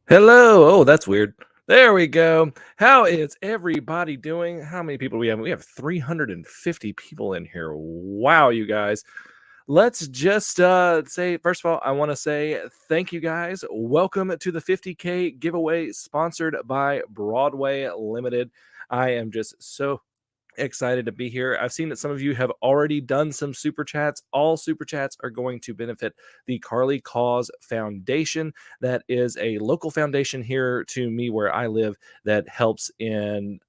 Hello. Oh, that's weird. There we go. How is everybody doing? How many people do we have? We have 350 people in here. Wow, you guys. Let's just say, first of all, I want to say thank you guys. Welcome to the 50K giveaway sponsored by Broadway Limited. I am just so excited to be here. I've seen that some of you have already done some super chats. All super chats are going to benefit the Carly Cause Foundation. That is a local foundation here to me where I live that helps in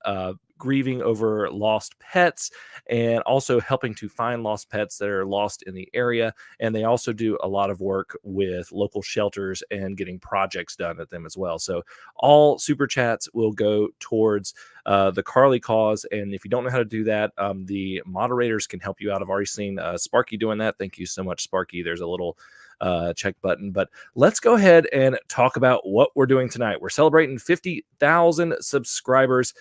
grieving over lost pets and also helping to find lost pets that are lost in the area. And they also do a lot of work with local shelters and getting projects done at them as well. So all super chats will go towards the Carly Cause. And if you don't know how to do that, the moderators can help you out. I've already seen Sparky doing that. Thank you so much, Sparky. There's a little check button. But let's go ahead and talk about what we're doing tonight. We're celebrating 50,000 subscribers.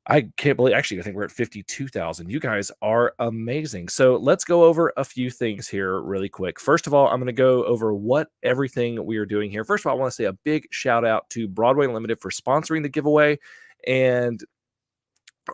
I can't believe, actually, I think we're at 52,000. You guys are amazing. So let's go over a few things here really quick. First of all, I'm going to go over what everything we are doing here. First of all, I want to say a big shout out to Broadway Limited for sponsoring the giveaway and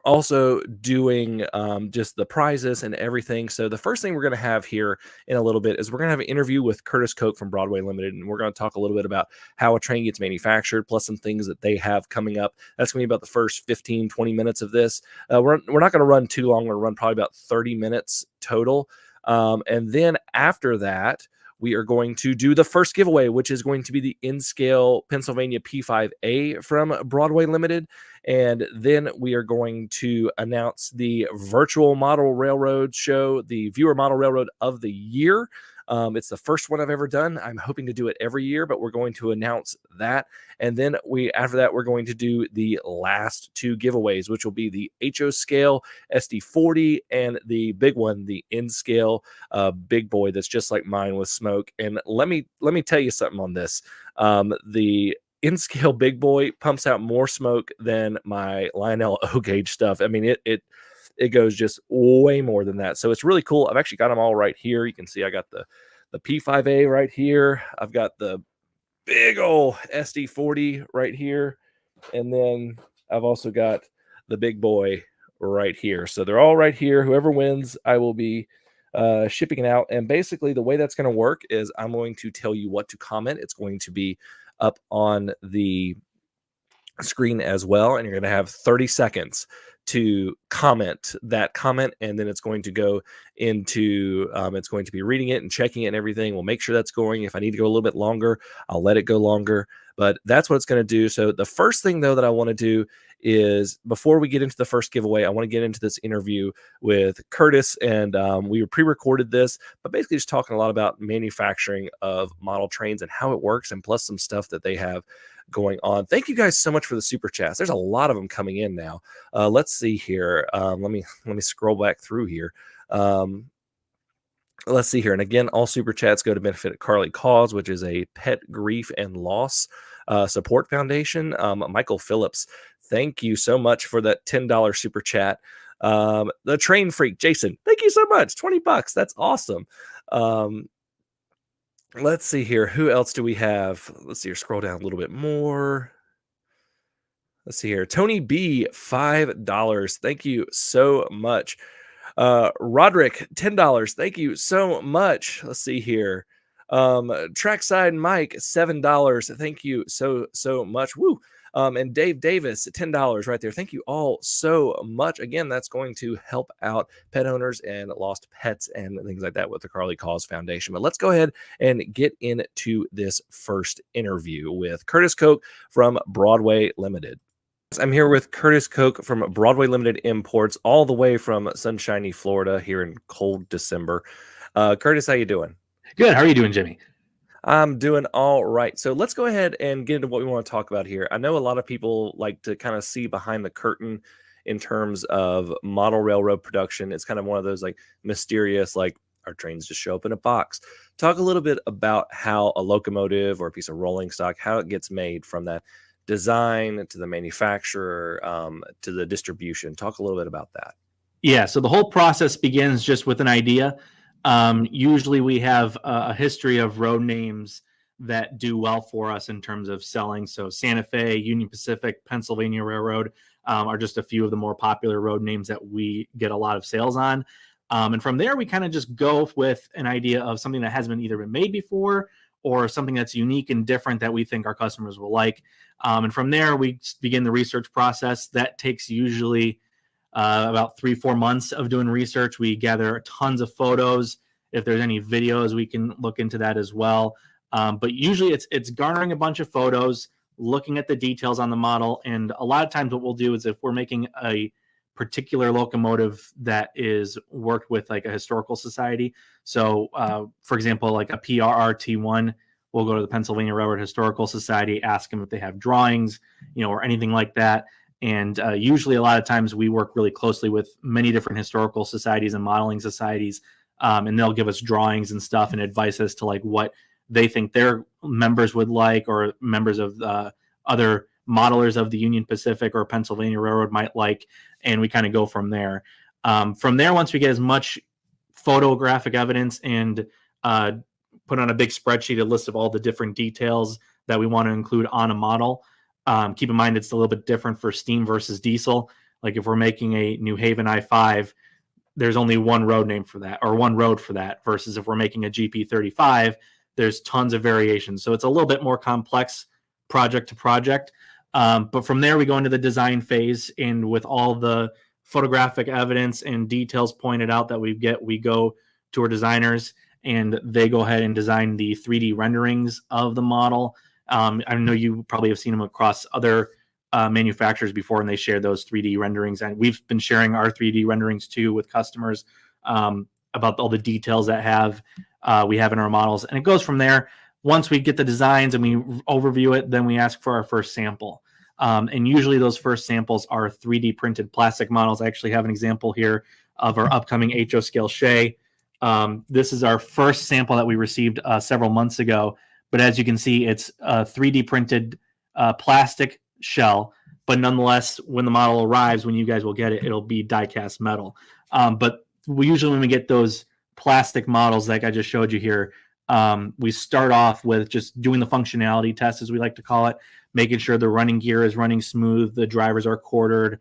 also doing just the prizes and everything. So the first thing we're going to have here in a little bit is we're going to have an interview with Curtis Koch from Broadway Limited, and we're going to talk a little bit about how a train gets manufactured, plus some things that they have coming up. That's going to be about the first 15-20 minutes of this. We're not going to run too long. We're going to run probably about 30 minutes total. And then after that, we are going to do the first giveaway, which is going to be the N-Scale Pennsylvania P5A from Broadway Limited. And then we are going to announce the virtual model railroad show, the viewer model railroad of the year. It's the first one I've ever done. I'm hoping to do it every year, but we're going to announce that. And then after that, we're going to do the last two giveaways, which will be the HO scale SD40 and the big one, the N scale big boy that's just like mine with smoke. And let me tell you something on this. The N-scale big boy pumps out more smoke than my Lionel O-gauge stuff. I mean, it goes just way more than that. So it's really cool. I've actually got them all right here. You can see I got the P5A right here. I've got the big old SD40 right here. And then I've also got the big boy right here. So they're all right here. Whoever wins, I will be shipping it out. And basically the way that's going to work is I'm going to tell you what to comment. It's going to be up on the screen as well, and you're going to have 30 seconds to comment that comment, and then it's going to go into it's going to be reading it and checking it and everything. We'll make sure that's going. If I need to go a little bit longer, I'll let it go longer, but that's what it's going to do. So the first thing though that I want to do is, before we get into the first giveaway, I want to get into this interview with Curtis. And we pre-recorded this, but basically just talking a lot about manufacturing of model trains and how it works, and plus some stuff that they have going on. Thank you guys so much for the super chats. There's a lot of them coming in now. Let's see here. Let me scroll back through here. Let's see here. And again, all super chats go to benefit Carly Cause, which is a pet grief and loss support foundation. Michael Phillips, thank you so much for that $10 super chat. The train freak, Jason, thank you so much. $20. That's awesome. Let's see here. Who else do we have? Let's see here. Scroll down a little bit more. Let's see here. Tony B, $5. Thank you so much. Roderick, $10. Thank you so much. Let's see here. Trackside Mike, $7. Thank you so much. Woo. And Dave Davis, $10 right there. Thank you all so much. Again, that's going to help out pet owners and lost pets and things like that with the Carly Cause Foundation. But let's go ahead and get into this first interview with Curtis Koch from Broadway Limited. I'm here with Curtis Koch from Broadway Limited Imports, all the way from sunshiny Florida here in cold December. Curtis, how you doing? Good. How are you doing, Jimmy? I'm doing all right. So let's go ahead and get into what we want to talk about here. I know a lot of people like to kind of see behind the curtain in terms of model railroad production. It's kind of one of those like mysterious, like, our trains just show up in a box. Talk a little bit about how a locomotive or a piece of rolling stock, how it gets made from that design to the manufacturer to the distribution. Talk a little bit about that. Yeah. So the whole process begins just with an idea. Usually we have a history of road names that do well for us in terms of selling. So Santa Fe, Union Pacific, Pennsylvania Railroad are just a few of the more popular road names that we get a lot of sales on. And from there, we kind of just go with an idea of something that hasn't either been made before or something that's unique and different that we think our customers will like. And from there, we begin the research process. That takes usually about 3-4 months of doing research. We gather tons of photos. If there's any videos, we can look into that as well. But usually it's garnering a bunch of photos, looking at the details on the model. And a lot of times what we'll do is if we're making a particular locomotive that is worked with like a historical society. So for example, like a PRR T1, we'll go to the Pennsylvania Railroad Historical Society, ask them if they have drawings, or anything like that. And usually a lot of times we work really closely with many different historical societies and modeling societies. And they'll give us drawings and stuff and advice as to like what they think their members would like, or members of other modelers of the Union Pacific or Pennsylvania Railroad might like, and we kind of go from there. From there, once we get as much photographic evidence and put on a big spreadsheet a list of all the different details that we want to include on a model. Keep in mind it's a little bit different for steam versus diesel. Like if we're making a New Haven I-5, there's only one road name for that, or one road for that, versus if we're making a GP35, there's tons of variations. So it's a little bit more complex project to project. But from there, we go into the design phase, and with all the photographic evidence and details pointed out that we go to our designers, and they go ahead and design the 3D renderings of the model. I know you probably have seen them across other manufacturers before, and they share those 3D renderings. And we've been sharing our 3D renderings too with customers about all the details that we have in our models. And it goes from there. Once we get the designs and we overview it, then we ask for our first sample. And usually those first samples are 3D printed plastic models. I actually have an example here of our upcoming HO scale Shay. This is our first sample that we received several months ago. But as you can see, it's a 3D printed plastic shell. But nonetheless, when the model arrives, when you guys will get it, it'll be die-cast metal. But we usually, when we get those plastic models like I just showed you here, we start off with just doing the functionality test, as we like to call it, making sure the running gear is running smooth, the drivers are quartered,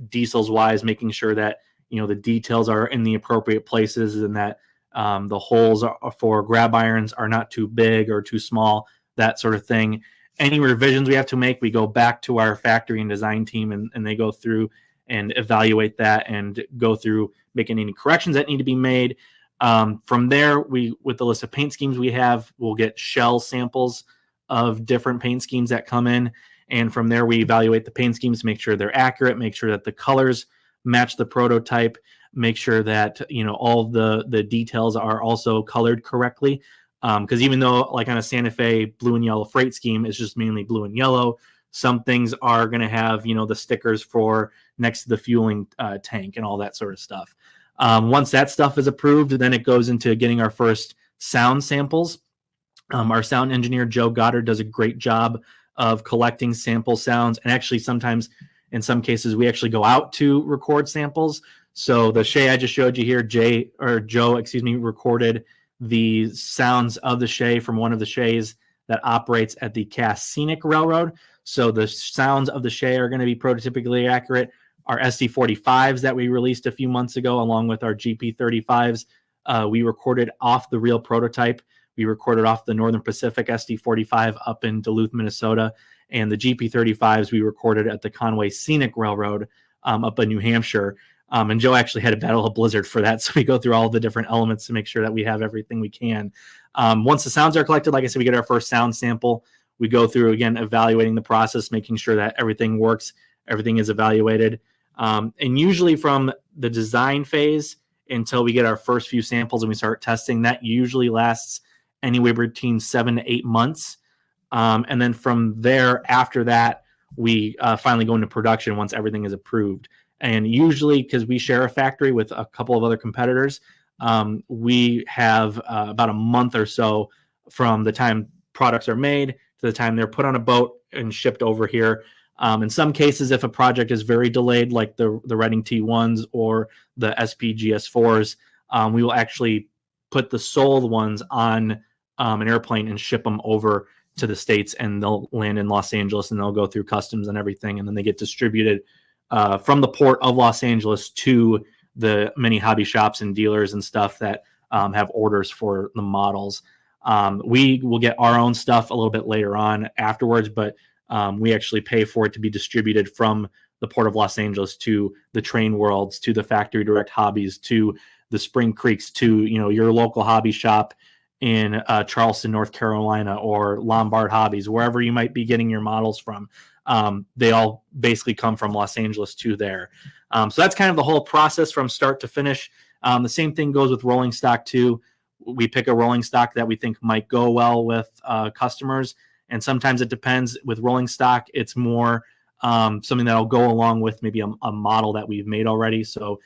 diesels wise, making sure that the details are in the appropriate places, and that the holes for grab irons are not too big or too small, that sort of thing. Any revisions we have to make, we go back to our factory and design team, and they go through and evaluate that and go through making any corrections that need to be made. From there, with the list of paint schemes we have, we'll get shell samples of different paint schemes that come in. And from there, we evaluate the paint schemes, make sure they're accurate, make sure that the colors match the prototype, make sure that, all of the details are also colored correctly. Because even though like on a Santa Fe blue and yellow freight scheme, it's just mainly blue and yellow, some things are going to have, the stickers for next to the fueling tank and all that sort of stuff. Once that stuff is approved, then it goes into getting our first sound samples. Our sound engineer, Joe Goddard, does a great job of collecting sample sounds. And actually, sometimes, in some cases, we actually go out to record samples. So the Shay I just showed you here, Joe, recorded the sounds of the Shay from one of the Shays that operates at the Cass Scenic Railroad. So the sounds of the Shay are going to be prototypically accurate. Our SD45s that we released a few months ago, along with our GP35s, we recorded off the real prototype. We recorded off the Northern Pacific SD45 up in Duluth, Minnesota. And the GP35s we recorded at the Conway Scenic Railroad up in New Hampshire. And Joe actually had a battle of blizzard for that. So we go through all the different elements to make sure that we have everything we can. Once the sounds are collected, like I said, we get our first sound sample. We go through, again, evaluating the process, making sure that everything works, everything is evaluated. And usually from the design phase until we get our first few samples and we start testing, that usually lasts anywhere between 7 to 8 months. And then from there, after that, we finally go into production once everything is approved. And usually, because we share a factory with a couple of other competitors, we have about a month or so from the time products are made to the time they're put on a boat and shipped over here. In some cases, if a project is very delayed, like the Reading T1s or the SPGS4s, we will actually put the sold ones on an airplane and ship them over to the States, and they'll land in Los Angeles and they'll go through customs and everything. And then they get distributed from the port of Los Angeles to the many hobby shops and dealers and stuff that have orders for the models. We will get our own stuff a little bit later on afterwards, but we actually pay for it to be distributed from the port of Los Angeles to the Train Worlds, to the factory Direct Hobbies, to the Spring Creeks, to your local hobby shop in Charleston, North Carolina, or Lombard Hobbies, wherever you might be getting your models from. They all basically come from Los Angeles to there. So that's kind of the whole process from start to finish. The same thing goes with rolling stock too. We pick a rolling stock that we think might go well with customers. And sometimes it depends. With rolling stock, it's more something that'll go along with maybe a model that we've made already. So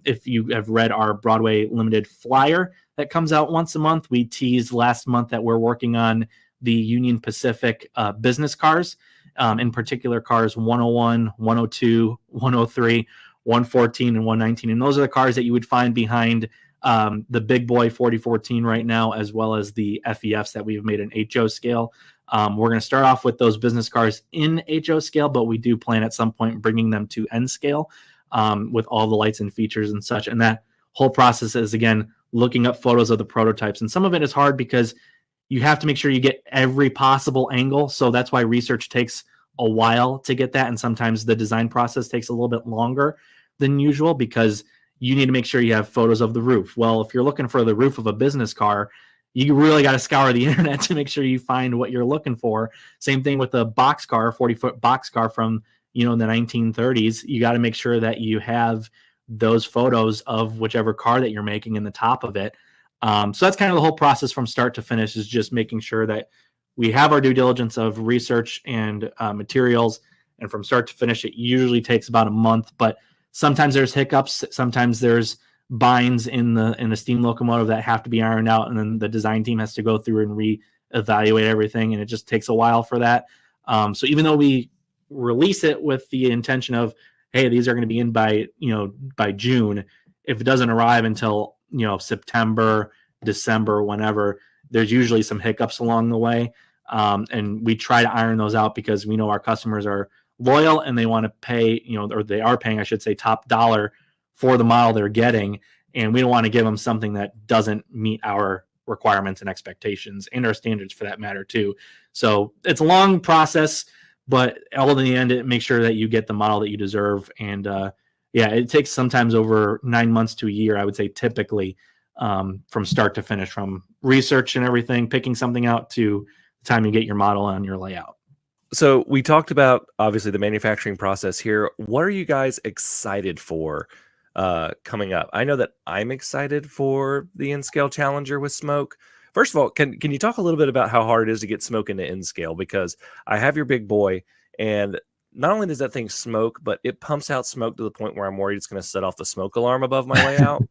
if you have read our Broadway Limited flyer that comes out once a month, we teased last month that we're working on the Union Pacific business cars, in particular cars 101, 102, 103, 114, and 119. And those are the cars that you would find behind the big boy 4014 right now, as well as the FEFs that we've made in HO scale. We're going to start off with those business cars in HO scale, but we do plan at some point bringing them to N scale with all the lights and features and such. And that whole process is, again, looking up photos of the prototypes. And some of it is hard because you have to make sure you get every possible angle. So that's why research takes a while to get that. And sometimes the design process takes a little bit longer than usual because you need to make sure you have photos of the roof. Well, if you're looking for the roof of a business car, you really got to scour the internet to make sure you find what you're looking for. Same thing with a boxcar, 40-foot boxcar from, the 1930s. You got to make sure that you have those photos of whichever car that you're making in the top of it. So that's kind of the whole process from start to finish, is just making sure that we have our due diligence of research and materials. And from start to finish, it usually takes about a month, but sometimes there's hiccups. Sometimes there's binds in the steam locomotive that have to be ironed out. And then the design team has to go through and reevaluate everything. And it just takes a while for that. So even though we release it with the intention of, hey, these are going to be in by June, if it doesn't arrive until, September, December, whenever, there's usually some hiccups along the way. And we try to iron those out because we know our customers are loyal and they want to pay, or they are paying, I should say, top dollar for the model they're getting. And we don't want to give them something that doesn't meet our requirements and expectations and our standards for that matter too. So it's a long process, but all in the end, it makes sure that you get the model that you deserve. And it takes sometimes over 9 months to a year, I would say, typically, from start to finish, from research and everything, picking something out to the time you get your model on your layout. So we talked about, obviously, the manufacturing process here. What are you guys excited for coming up? I know that I'm excited for the N-Scale Challenger with smoke. First of all, can you talk a little bit about how hard it is to get smoke into N-Scale? Because I have your big boy, and not only does that thing smoke, but it pumps out smoke to the point where I'm worried it's going to set off the smoke alarm above my layout.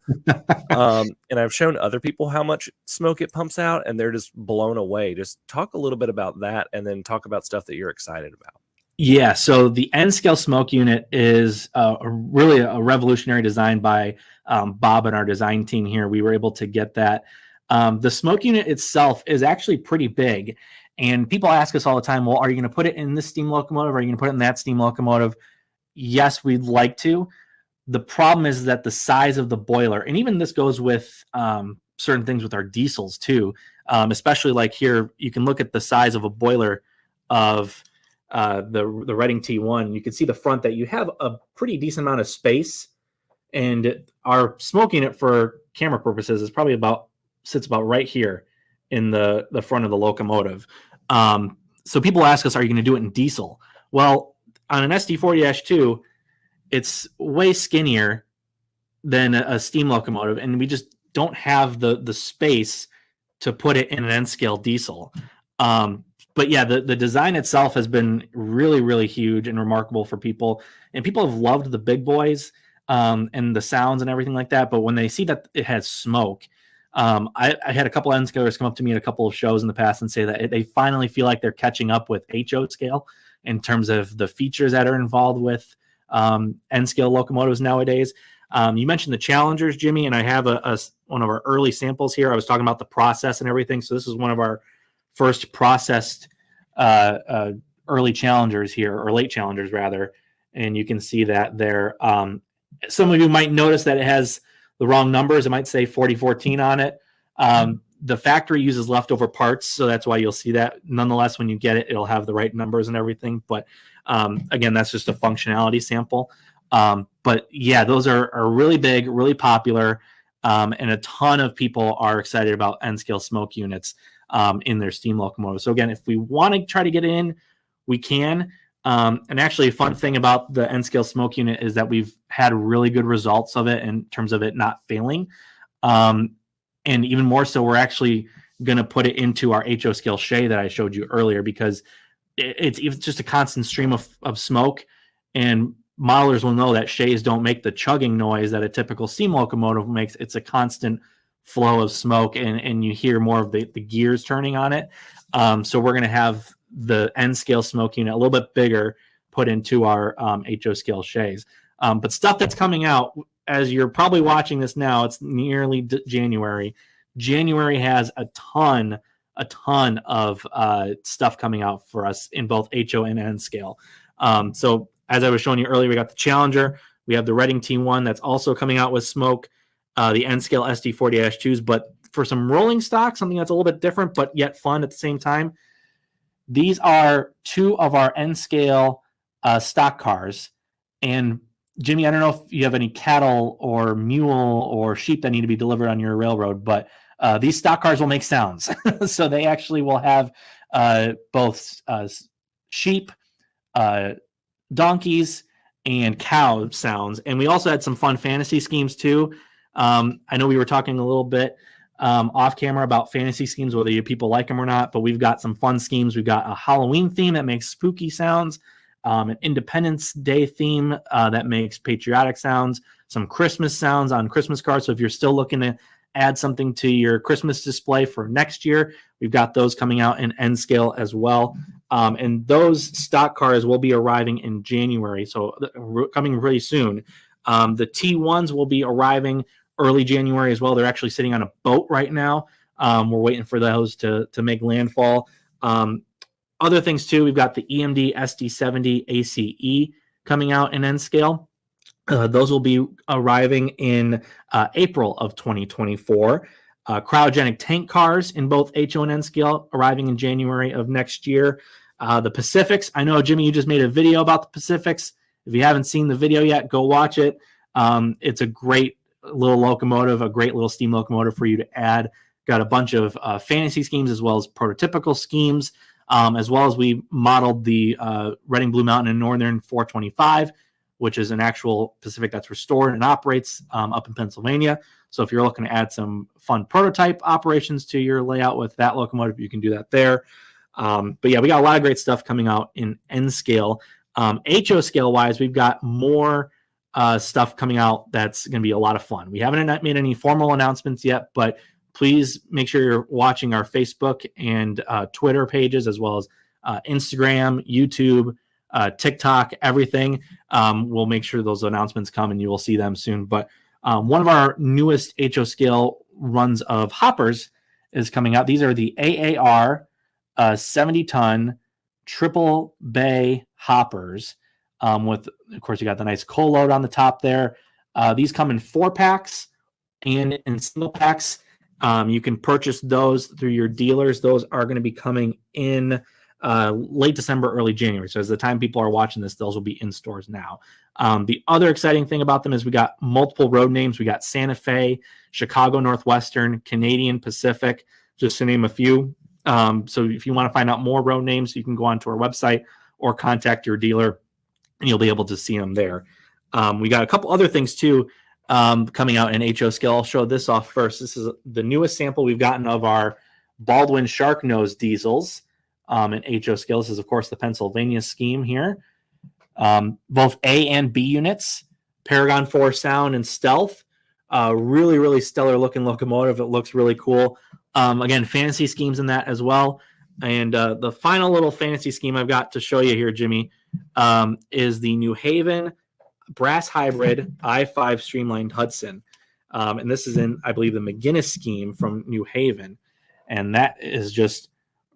And I've shown other people how much smoke it pumps out, and they're just blown away. Just talk a little bit about that, and then talk about stuff that you're excited about. Yeah, so the N-Scale smoke unit is really a revolutionary design by Bob and our design team here. We were able to get that. The smoke unit itself is actually pretty big. And people ask us all the time, well, are you going to put it in this steam locomotive? Or are you going to put it in that steam locomotive? Yes, we'd like to. The problem is that the size of the boiler, and even this goes with certain things with our diesels too, especially like here, you can look at the size of a boiler of the Reading T1. You can see the front that you have a pretty decent amount of space. And our smoke unit, for camera purposes, is probably sits about right here in the front of the locomotive. So people ask us, are you going to do it in diesel? Well, on an SD40-2, it's way skinnier than a steam locomotive, and we just don't have the space to put it in an N-scale diesel. But yeah, the design itself has been really, really huge and remarkable for people. And people have loved the big boys and the sounds and everything like that. But when they see that it has smoke, I had a couple of N-scalers come up to me at a couple of shows in the past and say that they finally feel like they're catching up with HO scale in terms of the features that are involved with N-scale locomotives nowadays. You mentioned the Challengers, Jimmy, and I have one of our early samples here. I was talking about the process and everything. So this is one of our first processed early Challengers here, or late Challengers rather. And you can see that there. Some of you might notice that it has the wrong numbers. It might say 4014 on it. The factory uses leftover parts, so that's why you'll see that. Nonetheless, when you get it, it'll have the right numbers and everything. But again, that's just a functionality sample. But yeah, those are really big, really popular, and a ton of people are excited about N-scale smoke units in their steam locomotive. So again, if we want to try to get in, we can. And actually, a fun thing about the N-scale smoke unit is that we've had really good results of it in terms of it not failing. And even more so, we're actually going to put it into our HO scale Shay that I showed you earlier, because it's just a constant stream of smoke. And modelers will know that Shays don't make the chugging noise that a typical steam locomotive makes. It's a constant flow of smoke, and you hear more of the gears turning on it. So we're going to have the N-scale smoke unit a little bit bigger put into our HO scale Shays. But stuff that's coming out, as you're probably watching this now, it's nearly January. January has a ton of stuff coming out for us in both HO and N scale. So as I was showing you earlier, we got the Challenger. We have the Reading T1 that's also coming out with smoke, the N scale SD40-2s. But for some rolling stock, something that's a little bit different but yet fun at the same time, these are two of our N scale stock cars. And Jimmy, I don't know if you have any cattle or mule or sheep that need to be delivered on your railroad, but these stock cars will make sounds. So they actually will have both sheep, donkeys, and cow sounds. And we also had some fun fantasy schemes too. I know we were talking a little bit off camera about fantasy schemes, whether you people like them or not, but we've got some fun schemes. We've got a Halloween theme that makes spooky sounds, an Independence Day theme that makes patriotic sounds, some Christmas sounds on Christmas cards. So if you're still looking to add something to your Christmas display for next year, we've got those coming out in N scale as well. And those stock cars will be arriving in January, so coming really soon. The T1s will be arriving early January as well. They're actually sitting on a boat right now. We're waiting for those to make landfall. Other things too, we've got the EMD SD70 ACE coming out in N scale. Those will be arriving in April of 2024. Cryogenic tank cars in both HO and N scale arriving in January of next year. The Pacifics, I know, Jimmy, you just made a video about the Pacifics. If you haven't seen the video yet, go watch it. It's a great little locomotive, a great little steam locomotive for you to add. Got a bunch of fantasy schemes as well as prototypical schemes, as well as we modeled the Reading Blue Mountain and Northern 425, which is an actual Pacific that's restored and operates up in Pennsylvania. So if you're looking to add some fun prototype operations to your layout with that locomotive, you can do that there. But yeah, we got a lot of great stuff coming out in N scale. HO scale wise, we've got more stuff coming out that's going to be a lot of fun. We haven't made any formal announcements yet, but please make sure you're watching our Facebook and Twitter pages, as well as Instagram, YouTube, TikTok, everything. We'll make sure those announcements come and you will see them soon. But one of our newest HO scale runs of hoppers is coming out. These are the AAR 70-ton triple bay hoppers with, of course, you got the nice coal load on the top there. These come in 4-packs and in single packs. You can purchase those through your dealers. Those are going to be coming in late December, early January. So as the time people are watching this, those will be in stores now. The other exciting thing about them is we got multiple road names. We got Santa Fe, Chicago Northwestern, Canadian Pacific, just to name a few. So if you want to find out more road names, you can go onto our website or contact your dealer and you'll be able to see them there. We got a couple other things too coming out in HO scale. I'll show this off first. This is the newest sample we've gotten of our Baldwin Shark Nose diesels in HO scale. This is, of course, the Pennsylvania scheme here. Both A and B units, Paragon 4 sound and stealth. Really, really stellar looking locomotive. It looks really cool. Again, fantasy schemes in that as well. And the final little fantasy scheme I've got to show you here, Jimmy, is the New Haven brass hybrid i5 streamlined Hudson. And this is in, I believe, the McGinnis scheme from New Haven. And that is just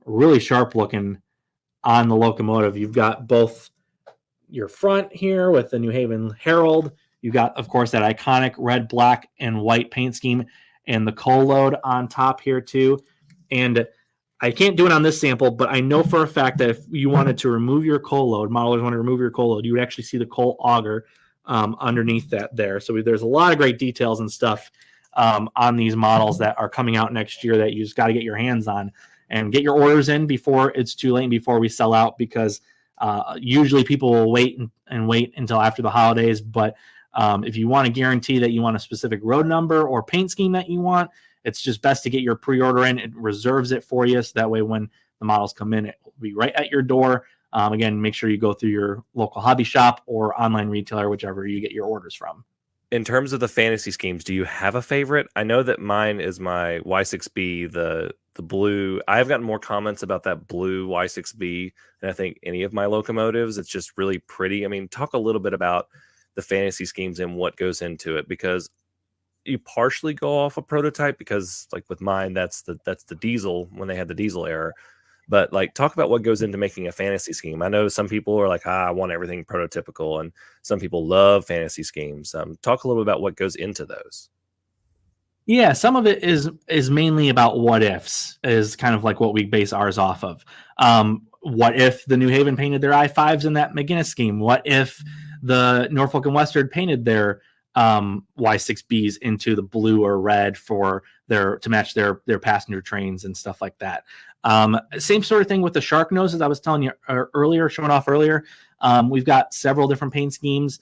really sharp looking on the locomotive. You've got both your front here with the New Haven Herald. You've got, of course, that iconic red, black, and white paint scheme, and the coal load on top here too. And I can't do it on this sample, but I know for a fact that if you wanted to remove your coal load, modelers want to remove your coal load, you would actually see the coal auger underneath that there. So there's a lot of great details and stuff on these models that are coming out next year that you just got to get your hands on and get your orders in before it's too late, before we sell out, because usually people will wait and wait until after the holidays. But if you want to guarantee that you want a specific road number or paint scheme that you want, it's just best to get your pre-order in. It reserves it for you, so that way when the models come in, it will be right at your door. Again, make sure you go through your local hobby shop or online retailer, whichever you get your orders from. In terms of the fantasy schemes, do you have a favorite? I know that mine is my Y6B, the blue. I've gotten more comments about that blue Y6B than I think any of my locomotives. It's just really pretty. I mean, talk a little bit about the fantasy schemes and what goes into it, because you partially go off a prototype, because like with mine, that's the diesel, when they had the diesel era. But like, talk about what goes into making a fantasy scheme. I know some people are like, I want everything prototypical, and some people love fantasy schemes. Talk a little bit about what goes into those. Yeah, some of it is mainly about what ifs, is kind of like what we base ours off of. What if the New Haven painted their I5s in that McGinnis scheme? What if the Norfolk and Western painted their Y6Bs into the blue or red to match their passenger trains and stuff like that? Same sort of thing with the shark noses I was telling you earlier, showing off earlier. We've got several different paint schemes.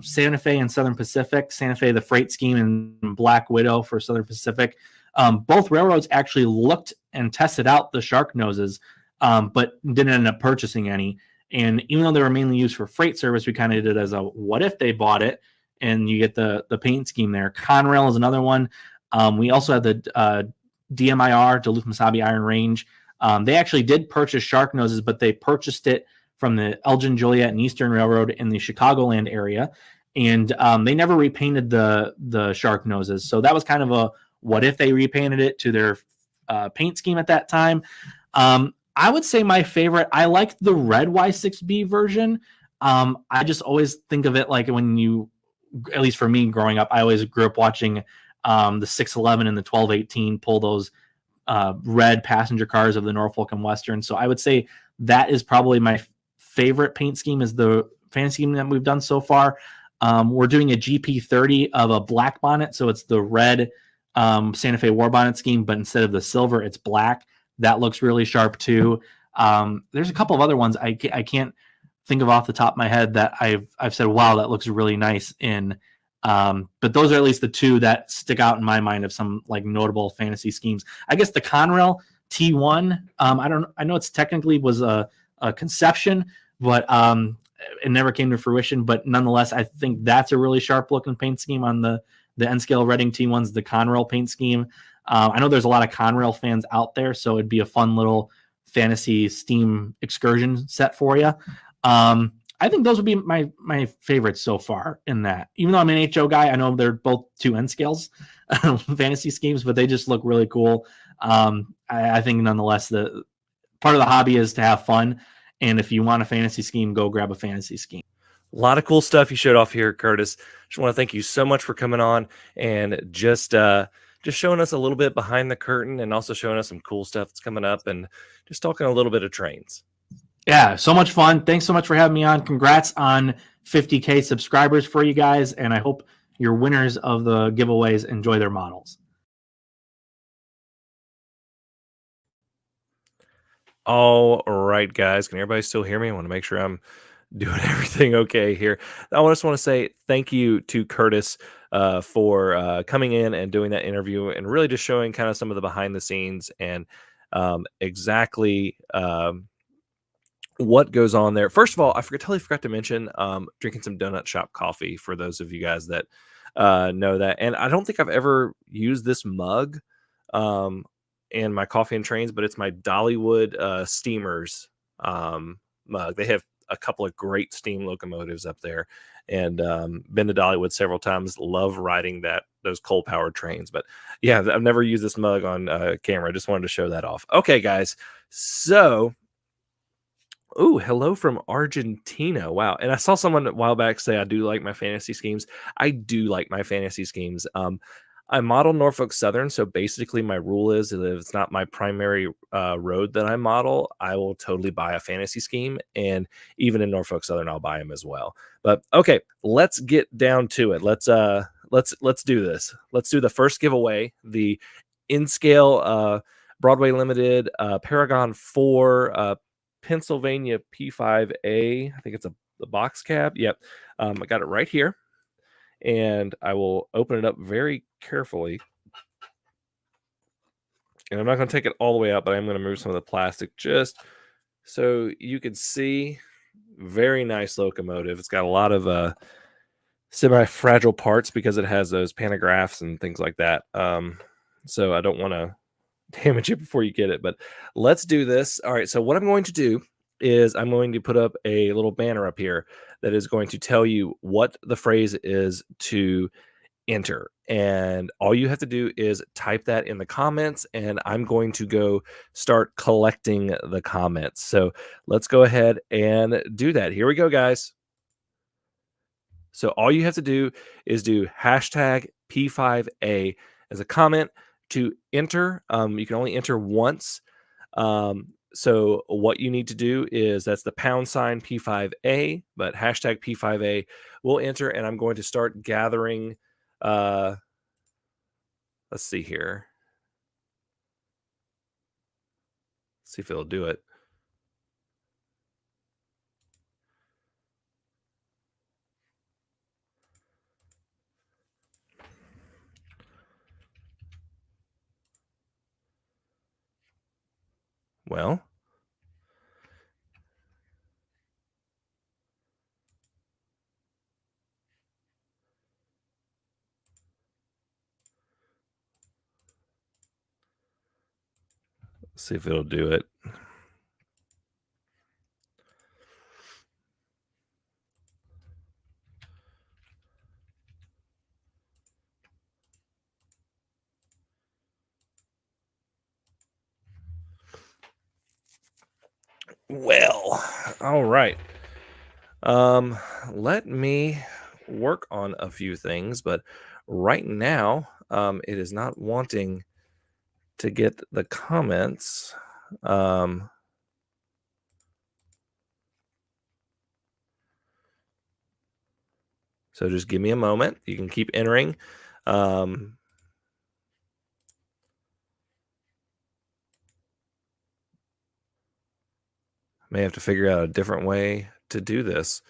Santa Fe and Southern Pacific. Santa Fe, the freight scheme, and Black Widow for Southern Pacific. Both railroads actually looked and tested out the shark noses, but didn't end up purchasing any. And even though they were mainly used for freight service, we kind of did it as a what if they bought it, and you get the paint scheme there. Conrail is another one. We also had the DMIR, Duluth Mesabi Iron Range. They actually did purchase shark noses, but they purchased it from the Elgin, Joliet, and Eastern Railroad in the Chicagoland area, and they never repainted the shark noses. So that was kind of a what if they repainted it to their paint scheme at that time. I would say my favorite, I liked the red Y6B version. I just always think of it like when you, at least for me growing up, I always grew up watching the 611 and the 1218 pull those red passenger cars of the Norfolk and Western. So I would say that is probably my favorite paint scheme, is the fantasy scheme that we've done so far. We're doing a GP30 of a black bonnet. So it's the red Santa Fe war bonnet scheme, but instead of the silver, it's black. That looks really sharp too. There's a couple of other ones I can't think of off the top of my head that I've said, wow, that looks really nice in. But those are at least the two that stick out in my mind of some like notable fantasy schemes. I guess the Conrail T1. I know it's technically was a conception, but it never came to fruition. But nonetheless, I think that's a really sharp looking paint scheme on the N scale Reading T1's, the Conrail paint scheme. I know there's a lot of Conrail fans out there, so it'd be a fun little fantasy steam excursion set for you. I think those would be my favorites so far in that. Even though I'm an HO guy, I know they're both 2 N scales fantasy schemes, but they just look really cool. I think nonetheless, the part of the hobby is to have fun. And if you want a fantasy scheme, go grab a fantasy scheme. A lot of cool stuff you showed off here, Curtis. Just want to thank you so much for coming on and just showing us a little bit behind the curtain, and also showing us some cool stuff that's coming up, and just talking a little bit of trains. Yeah, so much fun. Thanks so much for having me on. Congrats on 50K subscribers for you guys, and I hope your winners of the giveaways enjoy their models. All right, guys. Can everybody still hear me? I want to make sure I'm doing everything okay here. I just want to say thank you to Curtis for coming in and doing that interview, and really just showing kind of some of the behind the scenes and exactly what goes on there. First of all, I totally forgot to mention drinking some Donut Shop coffee, for those of you guys that know that. And I don't think I've ever used this mug in my coffee and trains, but it's my Dollywood Steamers mug. They have a couple of great steam locomotives up there, and been to Dollywood several times. Love riding those coal powered trains. But yeah, I've never used this mug on camera. I just wanted to show that off. Okay, guys. So, oh, hello from Argentina. Wow. And I saw someone a while back say I do like my fantasy schemes. I do like my fantasy schemes. I model Norfolk Southern, so basically my rule is that if it's not my primary road that I model, I will totally buy a fantasy scheme, and even in Norfolk Southern, I'll buy them as well. But okay, let's get down to it. Let's do this. Let's do the first giveaway, the in scale Broadway Limited Paragon 4 Pennsylvania P5A. I think it's a box cab. Yep, I got it right here. And I will open it up very carefully. And I'm not going to take it all the way out, but I'm going to move some of the plastic just so you can see. Very nice locomotive. It's got a lot of semi-fragile parts because it has those pantographs and things like that. So I don't want to damage it before you get it, but let's do this. All right, so what I'm going to do is I'm going to put up a little banner up here that is going to tell you what the phrase is to enter. And all you have to do is type that in the comments, and I'm going to go start collecting the comments. So let's go ahead and do that. Here we go, guys. So all you have to do is do hashtag P5A as a comment to enter. You can only enter once. So what you need to do is that's the # P5A, but hashtag P5A will enter, and I'm going to start gathering. Let's see here. See if it'll do it. Well, let's see if it'll do it. Well, all right. Let me work on a few things, but right now, it is not wanting to get the comments. So just give me a moment. You can keep entering. May have to figure out a different way to do this.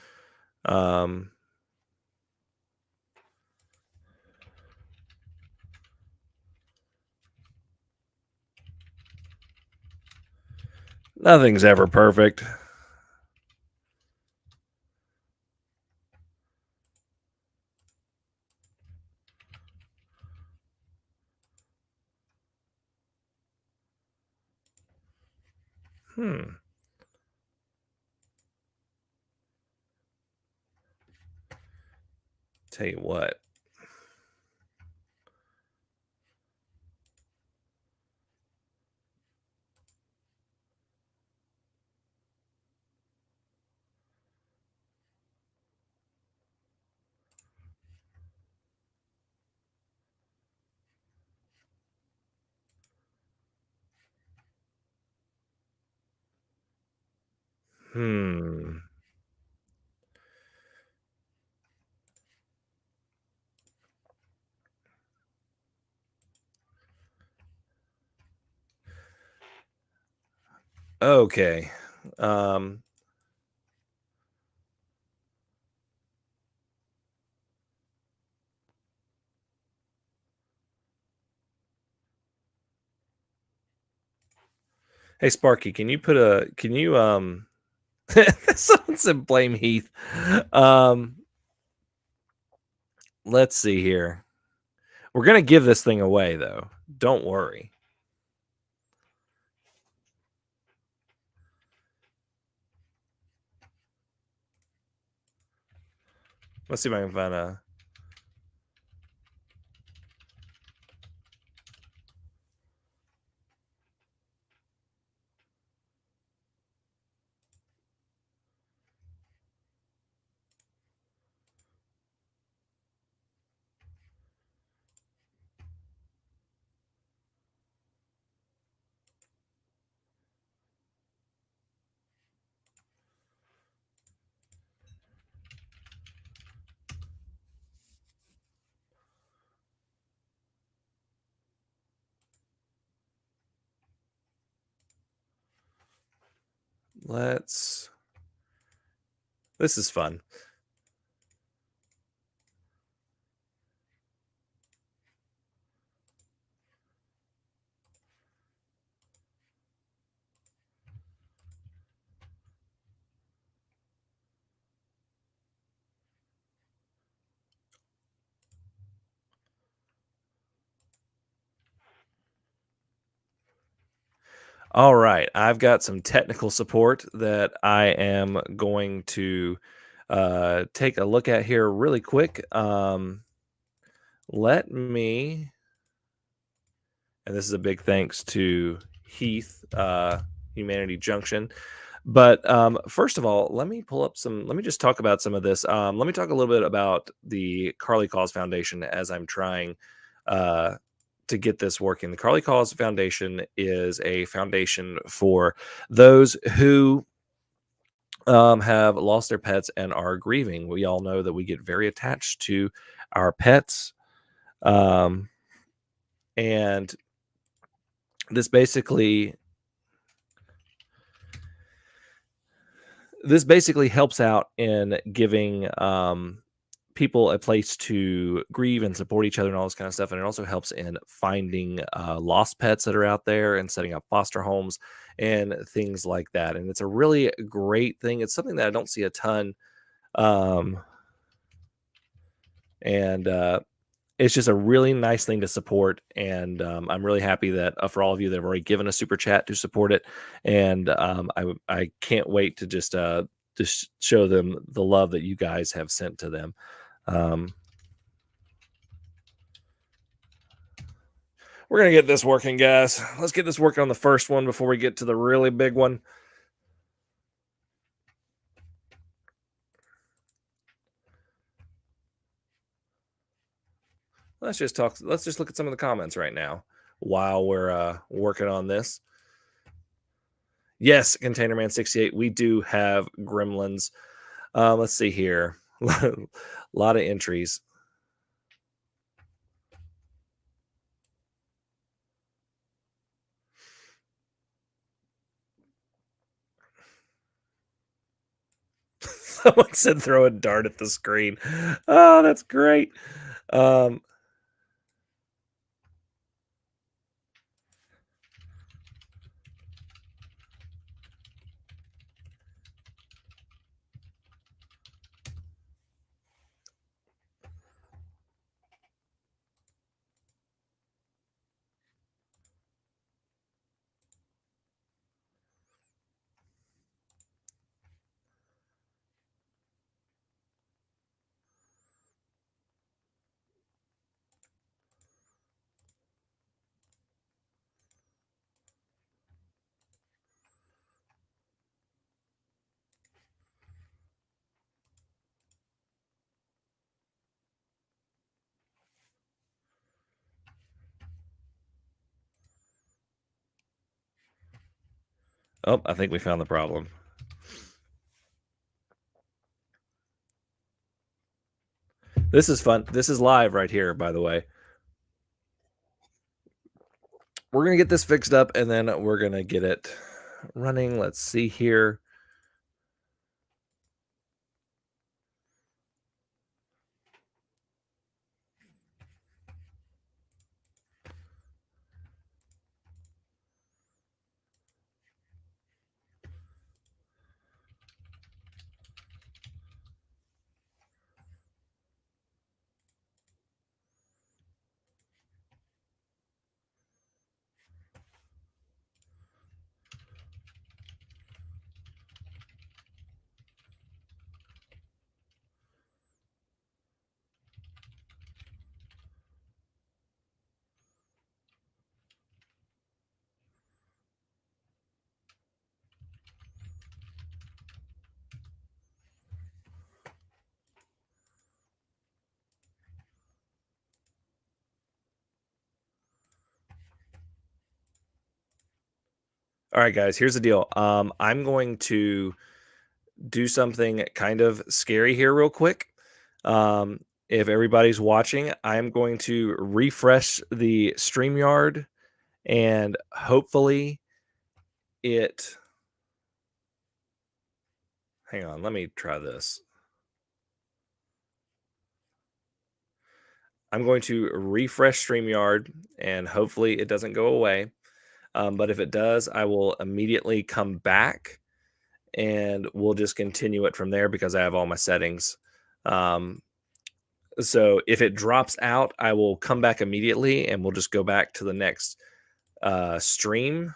Nothing's ever perfect. Tell you what. Okay. Hey Sparky, can you someone said blame Heath. Let's see here. We're gonna give this thing away though. Don't worry. Let's see if I can find a. Let's. This is fun. All right, I've got some technical support that I am going to take a look at here really quick. Let me, and this is a big thanks to Heath, Humanity Junction. But first of all, let me pull up some. Let me just talk about some of this. Let me talk a little bit about the Carly Cause Foundation as I'm trying uh, to get this working. The Carly Cause Foundation is a foundation for those who have lost their pets and are grieving. We all know that we get very attached to our pets. Um, and this basically helps out in giving people a place to grieve and support each other and all this kind of stuff. And it also helps in finding lost pets that are out there and setting up foster homes and things like that. And it's a really great thing. It's something that I don't see a ton. Um, and It's just a really nice thing to support. And I'm really happy that for all of you that have already given a super chat to support it. And I can't wait to just show them the love that you guys have sent to them. We're going to get this working, guys. Let's get this working on the first one before we get to the really big one. Let's just look at some of the comments right now while we're working on this. Yes, Containerman 68, we do have gremlins. Let's see here. A lot of entries. Someone said throw a dart at the screen. Oh, that's great. Oh, I think we found the problem. This is fun. This is live right here, by the way. We're going to get this fixed up and then we're going to get it running. Let's see here. All right, guys, here's the deal. I'm going to do something kind of scary here, real quick. If everybody's watching, I'm going to refresh the StreamYard and hopefully it. Hang on, let me try this. I'm going to refresh StreamYard and hopefully it doesn't go away. But if it does, I will immediately come back and we'll just continue it from there because I have all my settings. Um, so if it drops out, I will come back immediately and we'll just go back to the next stream.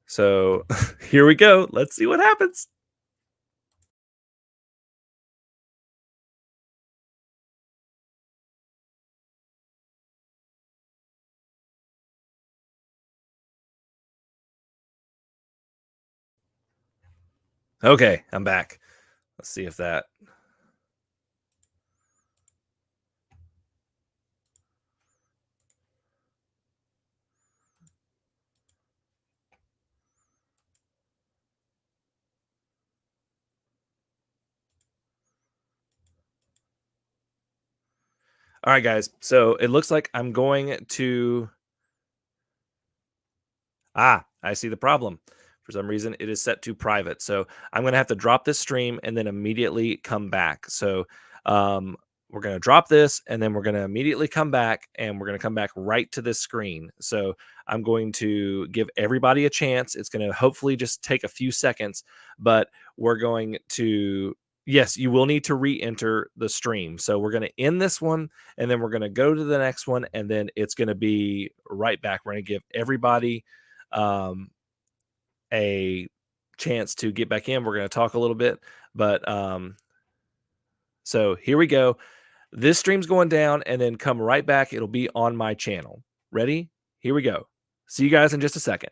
So here we go. Let's see what happens. Okay, I'm back. Let's see if that. All right, guys. So it looks like I'm going to. I see the problem. For some reason, it is set to private. So I'm going to have to drop this stream and then immediately come back. So um, we're going to drop this and then we're going to immediately come back and we're going to come back right to this screen. So I'm going to give everybody a chance. It's going to hopefully just take a few seconds, but we're going to. Yes, you will need to re-enter the stream. So we're going to end this one and then we're going to go to the next one and then it's going to be right back. We're going to give everybody a chance to get back in. We're going to talk a little bit, but so here we go. This stream's going down and then come right back. It'll be on my channel. Ready? Here we go. See you guys in just a second.